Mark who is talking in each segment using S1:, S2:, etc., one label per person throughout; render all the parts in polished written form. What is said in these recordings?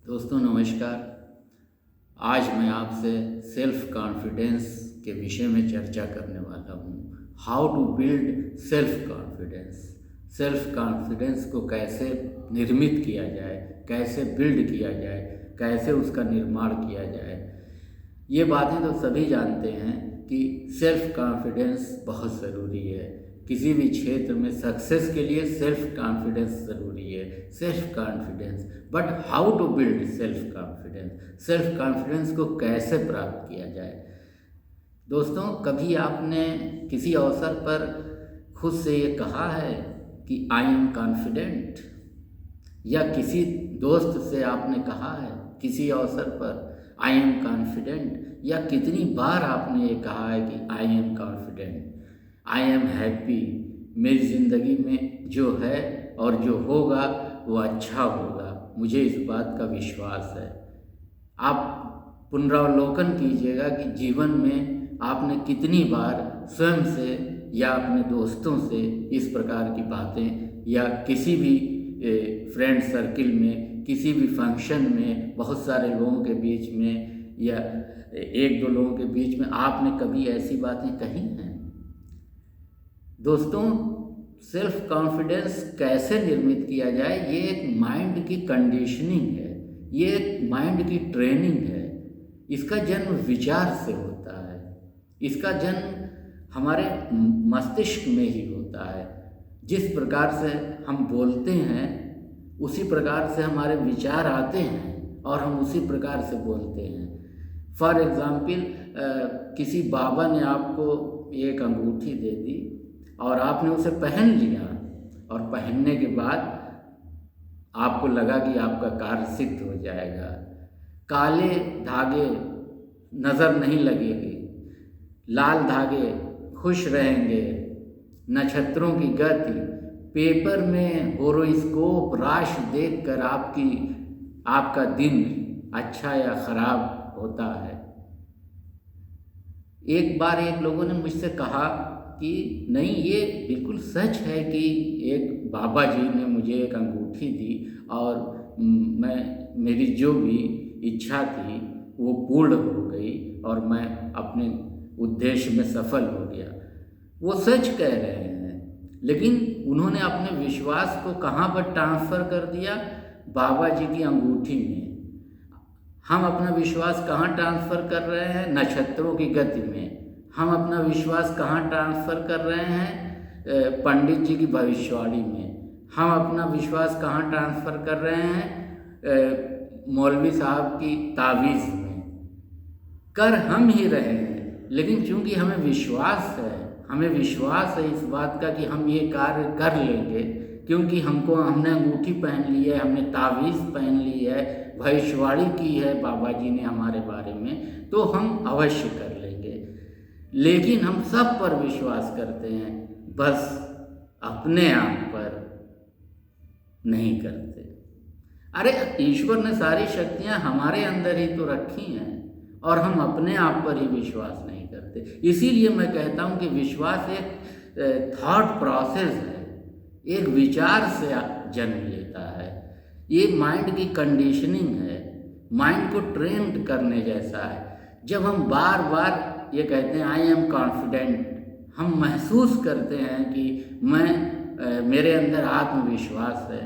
S1: दोस्तों नमस्कार। आज मैं आपसे सेल्फ कॉन्फिडेंस के विषय में चर्चा करने वाला हूँ। How to build self confidence. Self confidence को कैसे निर्मित किया जाए, कैसे बिल्ड किया जाए, कैसे उसका निर्माण किया जाए। ये बातें तो सभी जानते हैं कि सेल्फ कॉन्फिडेंस बहुत ज़रूरी है। किसी भी क्षेत्र में सक्सेस के लिए सेल्फ कॉन्फिडेंस ज़रूरी है। Self confidence, but how to build self confidence. Self confidence को कैसे प्राप्त किया जाए। दोस्तों, कभी आपने किसी अवसर पर खुद से ये कहा है कि आई एम कॉन्फिडेंट, या किसी दोस्त से आपने कहा है किसी अवसर पर आई एम कॉन्फिडेंट, या कितनी बार आपने ये कहा है कि I am confident, I am happy, मेरी ज़िंदगी में जो है और जो होगा वो अच्छा होगा, मुझे इस बात का विश्वास है। आप पुनरावलोकन कीजिएगा कि जीवन में आपने कितनी बार स्वयं से या अपने दोस्तों से इस प्रकार की बातें, या किसी भी फ्रेंड सर्किल में, किसी भी फंक्शन में, बहुत सारे लोगों के बीच में या एक दो लोगों के बीच में आपने कभी ऐसी बातें कही हैं। दोस्तों, सेल्फ कॉन्फिडेंस कैसे निर्मित किया जाए, ये एक माइंड की कंडीशनिंग है, ये एक माइंड की ट्रेनिंग है। इसका जन्म विचार से होता है, इसका जन्म हमारे मस्तिष्क में ही होता है। जिस प्रकार से हम बोलते हैं उसी प्रकार से हमारे विचार आते हैं और हम उसी प्रकार से बोलते हैं। फॉर एग्ज़ाम्पल, किसी बाबा ने आपको एक अंगूठी दे दी और आपने उसे पहन लिया, और पहनने के बाद आपको लगा कि आपका कार्य सिद्ध हो जाएगा। काले धागे नज़र नहीं लगेंगे, लाल धागे खुश रहेंगे, नक्षत्रों की गति, पेपर में होरोस्कोप राशि देखकर आपका दिन अच्छा या ख़राब होता है। एक बार एक लोगों ने मुझसे कहा कि नहीं, ये बिल्कुल सच है कि एक बाबा जी ने मुझे एक अंगूठी दी और मेरी जो भी इच्छा थी वो पूर्ण हो गई और मैं अपने उद्देश्य में सफल हो गया। वो सच कह रहे हैं, लेकिन उन्होंने अपने विश्वास को कहाँ पर ट्रांसफ़र कर दिया? बाबा जी की अंगूठी में। हम अपना विश्वास कहाँ ट्रांसफ़र कर रहे हैं? नक्षत्रों की गति में। हम अपना विश्वास कहाँ ट्रांसफ़र कर रहे हैं? पंडित जी की भविष्यवाणी में। हम अपना विश्वास कहाँ ट्रांसफ़र कर रहे हैं? मौलवी साहब की तावीज़ में। कर हम ही रहे हैं, लेकिन चूंकि हमें विश्वास है इस बात का कि हम ये कार्य कर लेंगे, क्योंकि हमने अंगूठी पहन ली है, हमने तावीज़ पहन ली है, भविष्यवाणी की है बाबा जी ने हमारे बारे में, तो हम अवश्य कर लेंगे। लेकिन हम सब पर विश्वास करते हैं, बस अपने आप पर नहीं करते। अरे, ईश्वर ने सारी शक्तियाँ हमारे अंदर ही तो रखी हैं और हम अपने आप पर ही विश्वास नहीं करते। इसीलिए मैं कहता हूँ कि विश्वास एक थॉट प्रोसेस है, एक विचार से जन्म लेता है। ये माइंड की कंडीशनिंग है, माइंड को ट्रेन करने जैसा है। जब हम बार बार ये कहते हैं आई एम कॉन्फिडेंट, हम महसूस करते हैं कि मेरे अंदर आत्मविश्वास है।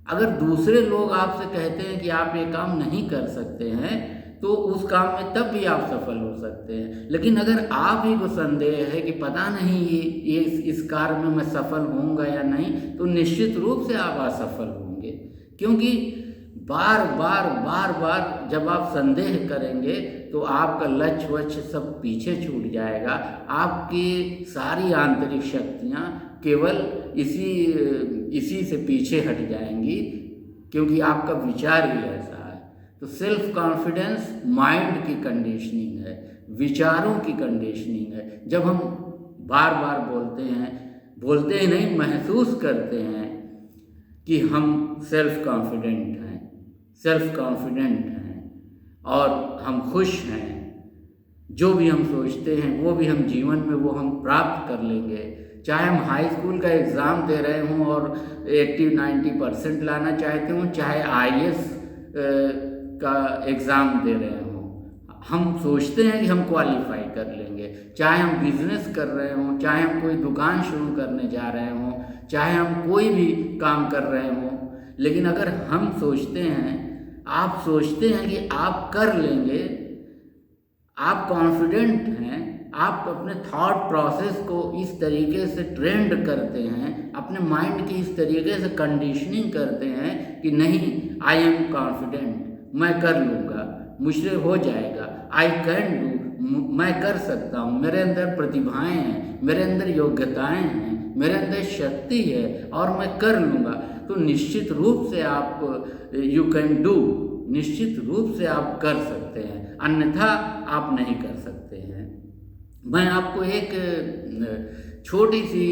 S1: अगर दूसरे लोग आपसे कहते हैं कि आप ये काम नहीं कर सकते हैं, तो उस काम में तब भी आप सफल हो सकते हैं। लेकिन अगर आप ही को संदेह है कि पता नहीं ये इस कार्य में मैं सफल होऊंगा या नहीं, तो निश्चित रूप से आप असफल होंगे। क्योंकि बार बार जब आप संदेह करेंगे तो आपका लक्ष्य सब पीछे छूट जाएगा। आपकी सारी आंतरिक शक्तियाँ केवल इसी से पीछे हट जाएंगी, क्योंकि आपका विचार ही ऐसा है। तो सेल्फ कॉन्फिडेंस माइंड की कंडीशनिंग है, विचारों की कंडीशनिंग है। जब हम बार बार बोलते ही नहीं, महसूस करते हैं कि हम सेल्फ कॉन्फिडेंट हैं और हम खुश हैं, जो भी हम सोचते हैं वो भी हम जीवन में वो हम प्राप्त कर लेंगे। चाहे हम हाई स्कूल का एग्ज़ाम दे रहे हों और 80-90% लाना चाहते हों, चाहे IAS का एग्ज़ाम दे रहे हों, हम सोचते हैं कि हम क्वालिफाई कर लेंगे, चाहे हम बिजनेस कर रहे हों, चाहे हम कोई दुकान शुरू करने जा रहे हों, चाहे हम कोई भी काम कर रहे हों, लेकिन अगर हम सोचते हैं, आप सोचते हैं कि आप कर लेंगे, आप कॉन्फिडेंट हैं, आप अपने थॉट प्रोसेस को इस तरीके से ट्रेंड करते हैं, अपने माइंड की इस तरीके से कंडीशनिंग करते हैं कि नहीं, आई एम कॉन्फिडेंट, मैं कर लूँगा, मुझसे हो जाएगा, आई कैन डू, मैं कर सकता हूँ, मेरे अंदर प्रतिभाएं हैं, मेरे अंदर योग्यताएं हैं, मेरे अंदर शक्ति है और मैं कर लूँगा, तो निश्चित रूप से आप यू कैन डू, निश्चित रूप से आप कर सकते हैं, अन्यथा आप नहीं कर सकते हैं। मैं आपको एक छोटी सी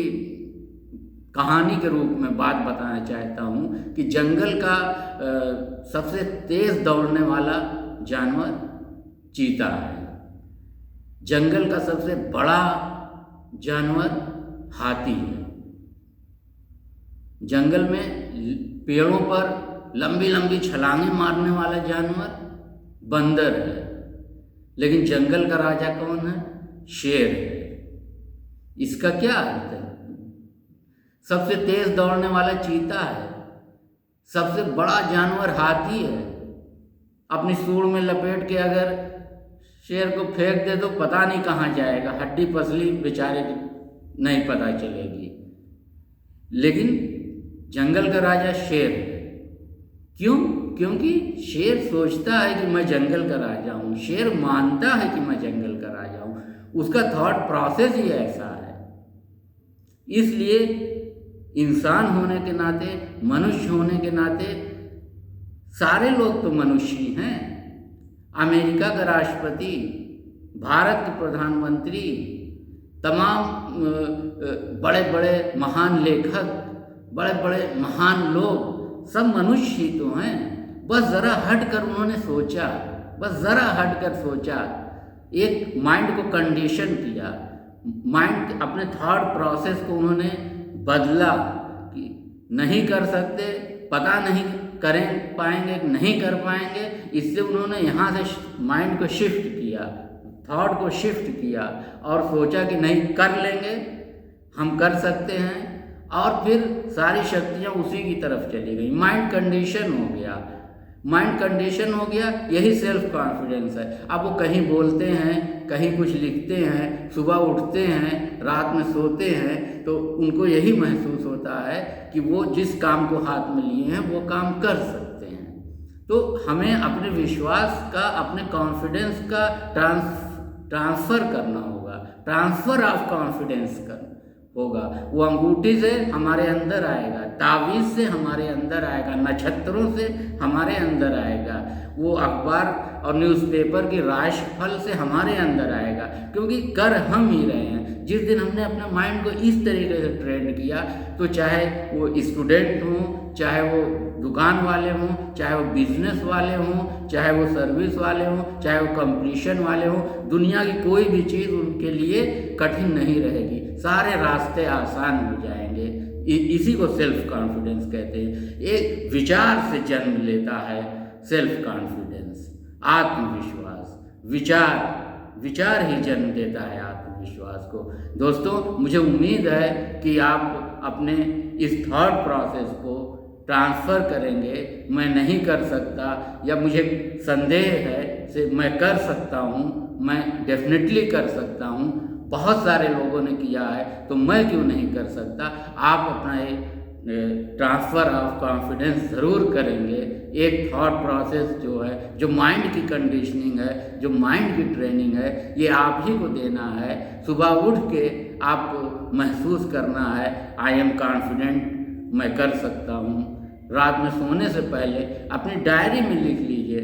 S1: कहानी के रूप में बात बताना चाहता हूँ कि जंगल का सबसे तेज़ दौड़ने वाला जानवर चीता है, जंगल का सबसे बड़ा जानवर हाथी है, जंगल में पेड़ों पर लंबी लंबी छलांगें मारने वाला जानवर बंदर है, लेकिन जंगल का राजा कौन है? शेर है। इसका क्या अर्थ है? सबसे तेज दौड़ने वाला चीता है, सबसे बड़ा जानवर हाथी है, अपनी सूंड में लपेट के अगर शेर को फेंक दे तो पता नहीं कहाँ जाएगा, हड्डी पसली बेचारे की नहीं पता चलेगी। लेकिन जंगल का राजा शेर है। क्यों? क्योंकि शेर सोचता है कि मैं जंगल का राजा हूँ, शेर मानता है कि मैं जंगल का राजा हूँ, उसका थॉट प्रोसेस ही ऐसा है। इसलिए इंसान होने के नाते, मनुष्य होने के नाते, सारे लोग तो मनुष्य ही हैं। अमेरिका का राष्ट्रपति, भारत के प्रधानमंत्री, तमाम बड़े बड़े महान लेखक, बड़े बड़े महान लोग, सब मनुष्य ही तो हैं। बस ज़रा हट कर उन्होंने सोचा, बस ज़रा हट कर सोचा, एक माइंड को कंडीशन किया, माइंड अपने थॉट प्रोसेस को उन्होंने बदला कि नहीं कर सकते, पता नहीं करें पाएंगे कि नहीं कर पाएंगे। इससे उन्होंने यहाँ से माइंड को शिफ्ट किया, थॉट को शिफ्ट किया और सोचा कि नहीं, कर लेंगे, हम कर सकते हैं, और फिर सारी शक्तियाँ उसी की तरफ चली गई। माइंड कंडीशन हो गया, माइंड कंडीशन हो गया, यही सेल्फ कॉन्फिडेंस है। अब वो कहीं बोलते हैं, कहीं कुछ लिखते हैं, सुबह उठते हैं, रात में सोते हैं, तो उनको यही महसूस होता है कि वो जिस काम को हाथ में लिए हैं वो काम कर सकते हैं। तो हमें अपने विश्वास का, अपने कॉन्फिडेंस का ट्रांसफ़र करना होगा, ट्रांसफ़र ऑफ कॉन्फिडेंस का होगा। वो अंगूठी से हमारे अंदर आएगा, तावीज़ से हमारे अंदर आएगा, नक्षत्रों से हमारे अंदर आएगा, वो अखबार और न्यूज़पेपर की राशिफल से हमारे अंदर आएगा, क्योंकि कर हम ही रहे हैं। जिस दिन हमने अपने माइंड को इस तरीके से ट्रेंड किया, तो चाहे वो स्टूडेंट हों, चाहे वो दुकान वाले हों, चाहे वो बिजनेस वाले हों, चाहे वो सर्विस वाले हों, चाहे वो कंपटीशन वाले हों, दुनिया की कोई भी चीज़ उनके लिए कठिन नहीं रहेगी, सारे रास्ते आसान हो जाएंगे। इसी को सेल्फ कॉन्फिडेंस कहते हैं। एक विचार से जन्म लेता है सेल्फ कॉन्फिडेंस, आत्मविश्वास। विचार ही जन्म देता है आत्मविश्वास को। दोस्तों, मुझे उम्मीद है कि आप अपने इस थॉट प्रोसेस को ट्रांसफ़र करेंगे। मैं नहीं कर सकता, या मुझे संदेह है से मैं कर सकता हूँ, मैं डेफिनेटली कर सकता हूँ, बहुत सारे लोगों ने किया है, तो मैं क्यों नहीं कर सकता। आप अपना एक ट्रांसफ़र ऑफ कॉन्फिडेंस ज़रूर करेंगे। एक थॉट प्रोसेस जो है, जो माइंड की कंडीशनिंग है, जो माइंड की ट्रेनिंग है, ये आप ही को देना है। सुबह उठ के आपको महसूस करना है, आई एम कॉन्फिडेंट, मैं कर सकता हूँ। रात में सोने से पहले अपनी डायरी में लिख लीजिए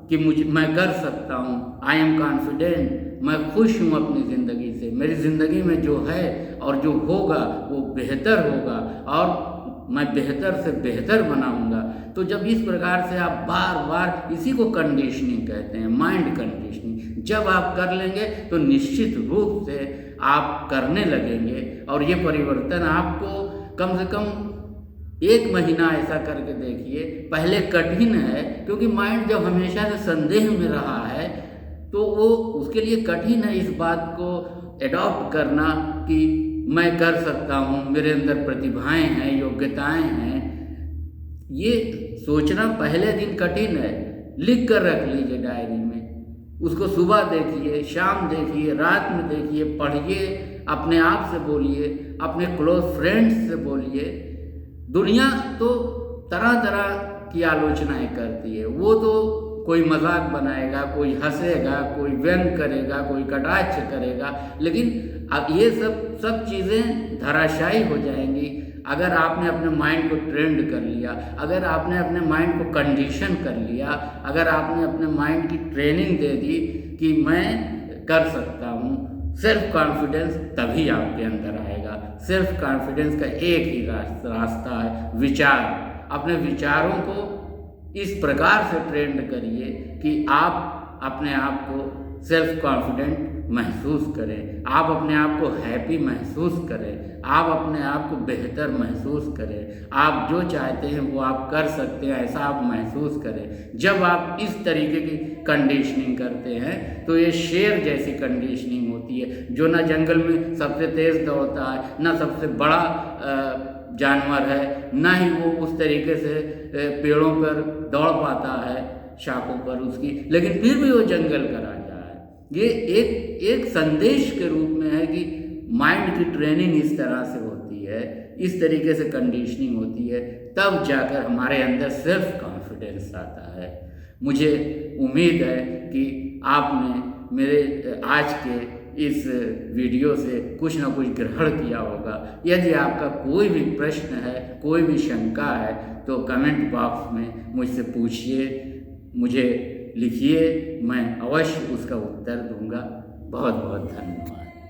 S1: कि मैं कर सकता हूँ, आई एम कॉन्फिडेंट, मैं खुश हूँ अपनी ज़िंदगी से, मेरी ज़िंदगी में जो है और जो होगा वो बेहतर होगा, और मैं बेहतर से बेहतर बनाऊंगा। तो जब इस प्रकार से आप बार बार, इसी को कंडीशनिंग कहते हैं, माइंड कंडीशनिंग, जब आप कर लेंगे तो निश्चित रूप से आप करने लगेंगे, और ये परिवर्तन आपको कम से कम 1 महीना ऐसा करके देखिए। पहले कठिन है, क्योंकि माइंड जब हमेशा से संदेह में रहा है तो वो उसके लिए कठिन है इस बात को एडॉप्ट करना कि मैं कर सकता हूँ, मेरे अंदर प्रतिभाएं हैं, योग्यताएं हैं। ये सोचना पहले दिन कठिन है। लिख कर रख लीजिए डायरी में, उसको सुबह देखिए, शाम देखिए, रात में देखिए, पढ़िए, अपने आप से बोलिए, अपने क्लोज फ्रेंड्स से बोलिए। दुनिया तो तरह तरह की आलोचनाएं करती है, वो तो कोई मजाक बनाएगा, कोई हंसेगा, कोई व्यंग करेगा, कोई कटाक्ष करेगा, लेकिन अब ये सब चीज़ें धराशायी हो जाएंगी अगर आपने अपने माइंड को ट्रेंड कर लिया, अगर आपने अपने माइंड को कंडीशन कर लिया, अगर आपने अपने माइंड की ट्रेनिंग दे दी कि मैं कर सकता हूँ। सेल्फ कॉन्फिडेंस तभी आपके अंदर आएगा। सेल्फ कॉन्फिडेंस का एक ही रास्ता है, विचार। अपने विचारों को इस प्रकार से ट्रेंड करिए कि आप अपने आप को सेल्फ कॉन्फिडेंट महसूस करें, आप अपने आप को हैप्पी महसूस करें, आप अपने आप को बेहतर महसूस करें, आप जो चाहते हैं वो आप कर सकते हैं ऐसा आप महसूस करें। जब आप इस तरीके की कंडीशनिंग करते हैं तो ये शेर जैसी कंडीशनिंग होती है, जो ना जंगल में सबसे तेज़ दौड़ता है, ना सबसे बड़ा जानवर है, ना ही वो उस तरीके से पेड़ों पर दौड़ पाता है, शाखों पर उसकी, लेकिन फिर भी वो जंगल का राजा है। ये एक संदेश के रूप में है कि माइंड की ट्रेनिंग इस तरह से होती है, इस तरीके से कंडीशनिंग होती है, तब जाकर हमारे अंदर सेल्फ कॉन्फिडेंस आता है। मुझे उम्मीद है कि आपने मेरे आज के इस वीडियो से कुछ ना कुछ ग्रहण किया होगा। यदि आपका कोई भी प्रश्न है, कोई भी शंका है, तो कमेंट बॉक्स में मुझसे पूछिए, मुझे लिखिए, मैं अवश्य उसका उत्तर दूंगा। बहुत बहुत धन्यवाद।